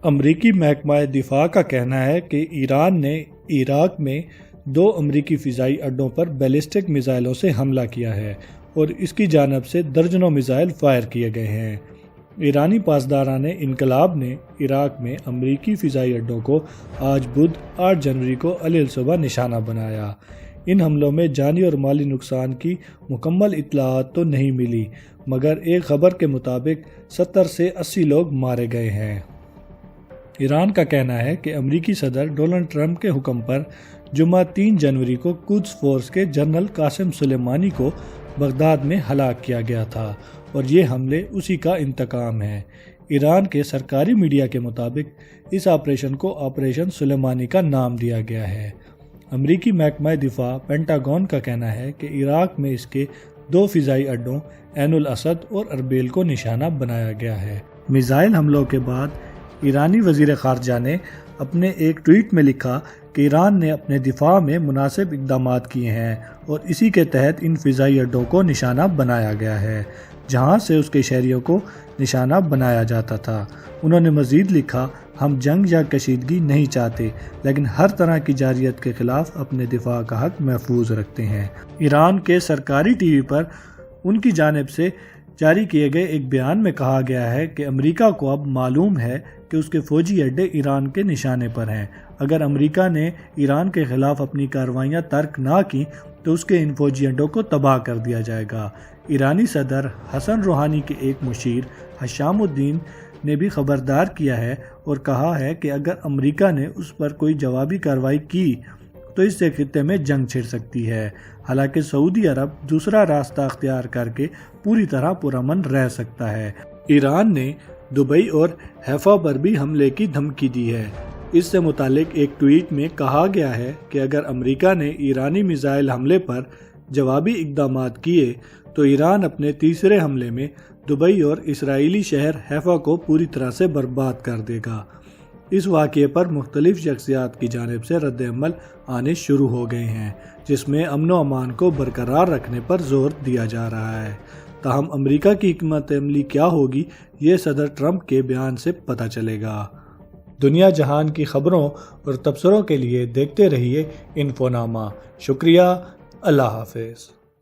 امریکی محکمہ دفاع کا کہنا ہے کہ ایران نے عراق میں 2 امریکی فضائی اڈوں پر بیلسٹک میزائلوں سے حملہ کیا ہے اور اس کی جانب سے درجنوں میزائل فائر کیے گئے ہیں۔ ایرانی پاسداران انقلاب نے عراق میں امریکی فضائی اڈوں کو آج بدھ 8 جنوری کو علیل صبح نشانہ بنایا۔ ان حملوں میں جانی اور مالی نقصان کی مکمل اطلاعات تو نہیں ملی، مگر ایک خبر کے مطابق 70 سے 80 لوگ مارے گئے ہیں۔ ایران کا کہنا ہے کہ امریکی صدر ڈونلڈ ٹرمپ کے حکم پر جمعہ 3 جنوری کو قدس فورس کے جنرل قاسم سلیمانی کو بغداد میں ہلاک کیا گیا تھا اور یہ حملے اسی کا انتقام ہے۔ ایران کے سرکاری میڈیا کے مطابق اس آپریشن کو آپریشن سلیمانی کا نام دیا گیا ہے۔ امریکی محکمہ دفاع پینٹاگون کا کہنا ہے کہ عراق میں اس کے 2 فضائی اڈوں عین الاسد اور اربیل کو نشانہ بنایا گیا ہے۔ میزائل حملوں کے بعد ایرانی وزیر خارجہ نے اپنے ایک ٹویٹ میں لکھا کہ ایران نے اپنے دفاع میں مناسب اقدامات کیے ہیں اور اسی کے تحت ان فضائی اڈوں کو نشانہ بنایا گیا ہے جہاں سے اس کے شہریوں کو نشانہ بنایا جاتا تھا۔ انہوں نے مزید لکھا، ہم جنگ یا کشیدگی نہیں چاہتے، لیکن ہر طرح کی جارحیت کے خلاف اپنے دفاع کا حق محفوظ رکھتے ہیں۔ ایران کے سرکاری ٹی وی پر ان کی جانب سے جاری کیے گئے ایک بیان میں کہا گیا ہے کہ امریکہ کو اب معلوم ہے کہ اس کے فوجی اڈے ایران کے نشانے پر ہیں۔ اگر امریکہ نے ایران کے خلاف اپنی کارروائیاں ترک نہ کی تو اس کے ان فوجی اڈوں کو تباہ کر دیا جائے گا۔ ایرانی صدر حسن روحانی کے ایک مشیر حشام الدین نے بھی خبردار کیا ہے اور کہا ہے کہ اگر امریکہ نے اس پر کوئی جوابی کارروائی کی تو اس سے خطے میں جنگ چھڑ سکتی ہے۔ حالانکہ سعودی عرب دوسرا راستہ اختیار کر کے پوری طرح پرامن رہ سکتا ہے۔ ایران نے دبئی اور حیفا پر بھی حملے کی دھمکی دی ہے۔ اس سے متعلق ایک ٹویٹ میں کہا گیا ہے کہ اگر امریکہ نے ایرانی میزائل حملے پر جوابی اقدامات کیے تو ایران اپنے تیسرے حملے میں دبئی اور اسرائیلی شہر حیفا کو پوری طرح سے برباد کر دے گا۔ اس واقعے پر مختلف شخصیات کی جانب سے رد عمل آنے شروع ہو گئے ہیں، جس میں امن و امان کو برقرار رکھنے پر زور دیا جا رہا ہے۔ تاہم امریکہ کی حکمت عملی کیا ہوگی، یہ صدر ٹرمپ کے بیان سے پتہ چلے گا۔ دنیا جہان کی خبروں اور تبصروں کے لیے دیکھتے رہیے انفونامہ۔ شکریہ، اللہ حافظ۔